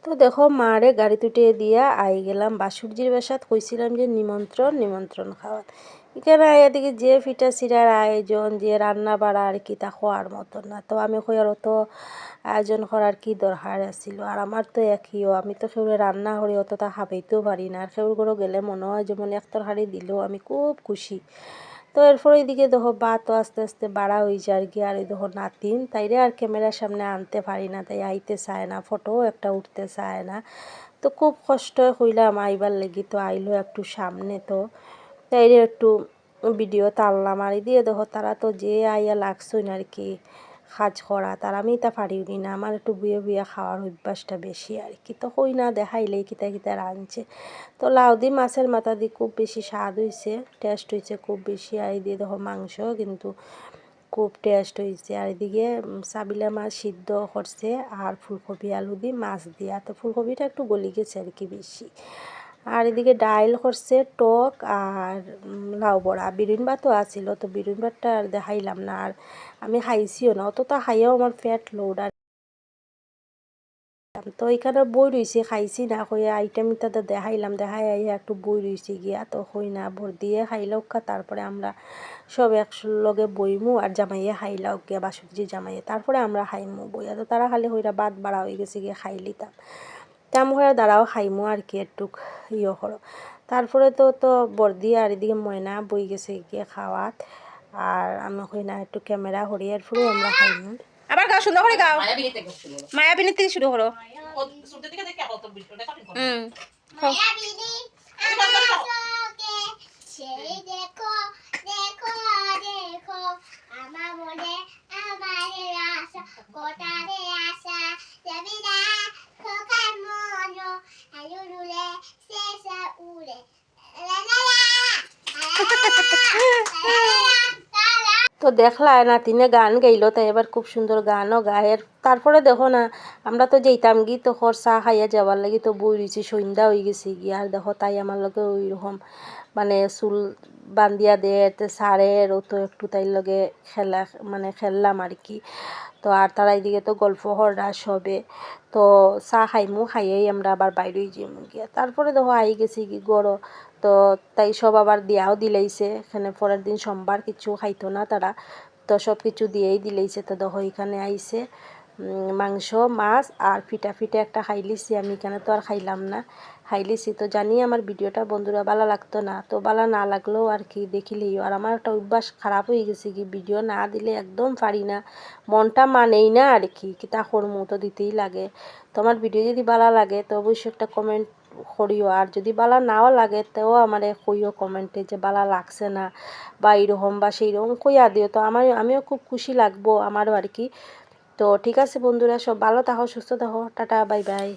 তো দেখো মারে গাড়িতে উঠিয়ে দিয়া আই গেলাম বাসুরজির বাসাত, কইছিলাম যে নিমন্ত্রণ খাওয়াত। এখানে এদিকে যে ফিটা সিরার আয়োজন, যে রান্না বাড়া আর কি তা খোয়ার মতো না। তো আমি কই আর অত আয়োজন করার কি দরকার আছিল। আর আমার তো একইও, আমি তো সেগুলো রান্না করি অতটা খাবাইতেও পারি না। আর সেগুলো গেলে মনে হয় যেমন এক তরকারি দিলেও আমি খুব খুশি। তো এরপর এইদিকে দেখো ভাতও আস্তে আস্তে বাড়া হয়ে যায় আর কি। আর এই দেখো নাতিন, তাইরে আর ক্যামেরার সামনে আনতে পারি না, তাই আইতে চায় না, ফটোও একটা উঠতে চায় না। তো খুব কষ্ট হইলাম আইবার লেগে, তো আইলো একটু সামনে, তো তাইরে একটু ভিডিও তাললাম। আর দিয়ে দেখো তারা তো যে আইয়া লাগছই আর কি কাজ করা, তার আমি তা পারিনি না। আমার একটু বুয়ে বুয়ে খাওয়ার অভ্যাসটা বেশি আর কি। তো কই না দেখাইলেই কিতা কিতা রাঁধছে। তো লাউ দি মাছের মাথা দিয়ে খুব বেশি স্বাদ হয়েছে, টেস্ট হয়েছে খুব বেশি। আর দিয়ে দেখো মাংস কিন্তু খুব টেস্ট হয়েছে। আর এদিকে সাবিলা মাছ সিদ্ধ করছে আর ফুলকপি আলু দিয়ে মাছ দিয়া, তো ফুলকপিটা একটু গলি গেছে আর কি বেশি। আর এদিকে ডাইল করছে টক আর লাউ বড়া, বিরিন ভাতও আছিল। তো বিরিন ভাতটা আর দেখাইলাম না, আর আমি খাইছিও না, অতটা খাইয়াও আমার পেট লোড। আর তো এখানে বই রয়েছে, খাইছি না কইয়া আইটেম ইত্যাদি দেখাইলাম, দেখাই আইয়া একটু বই রয়েছে গিয়া, তো হই না ভর দিয়ে খাইলাও কা। তারপরে আমরা সব একলগে বইমু আর জামাইয়ে খাইলাও গিয়া, বাসুজি জামাইয়ে, তারপরে আমরা খাইমু বইয়া। তো তারা খালি হইরা বাদ বাড়া হয়ে গেছে গিয়ে খাই লিতাম, তাম হয়ে দাঁড়াও খাইমু আর কি একটু ইয়ে করো। তারপরে তো বর্দি আর এদিকে ময়না বই গেছে গিয়ে খাওয়াত। আর আমি হই না একটু ক্যামেরা হরিয়ার ফুরু আমরা খাইমু। আবার গাও, সুন্দর করে গাও, মায়াবিনী থেকে শুরু করো। তো দেখলা নাতিনে গান গাইলো, তাই এবার খুব সুন্দর গানও গায়ের। তারপরে দেখো না আমরা তো যেতাম গি তো খর চা খাইয়া যাওয়ার লাগি, তো বই রয়েছি, সন্ধ্যা হয়ে গেছে গিয়া। আর দেখো তাই আমার লগে ওই রকম মানে চুল বান্ধিয়া দে সারের ও, তো একটু তাই লগে খেলা মানে খেললাম আর কি। তো আর তারা এদিকে তো গল্প হররা সবে। তো চা খাইমু, খাইয়েই আমরা আবার বাইরে যাইমু গিয়া। তারপরে দেখো আই গেছি কি গড়ো, তো তাই সব আবার দিয়াও দিলাইছে। এখানে পরের দিন সোমবার কিছু খাইতো না তারা, তো সব কিছু দিয়েই দিলাইছে। তো দেখো এখানে আইছে মাংস মাছ আর ফিটা ফিটা একটা খাইলিছি আমি, এখানে তো আর খাইলাম না, খাইলিছি। তো জানি আমার ভিডিওটা বন্ধুরা ভালো লাগতো না, তো ভালো না লাগলেও আর কি দেখিলেই। আর আমার একটা অভ্যাস খারাপ হয়ে গেছে কি ভিডিও না দিলে একদম পারি না, মনটা মানেই না আর কি, তা করমু তো দিতেই লাগে। তো আমার ভিডিও যদি ভালো লাগে তো অবশ্যই একটা কমেন্ট করিও, আর যদি ভালো নাও লাগে তেও আমারে কইও কমেন্টে যে ভালো লাগছে না বা এইরকম বা সেই রকম কইয়া দিও। তো আমিও খুব খুশি লাগবো আমারও আর কি। তো ঠিক আছে বন্ধুরা, সব ভালো থাকো, সুস্থ থাকো, টাটা বাই বাই।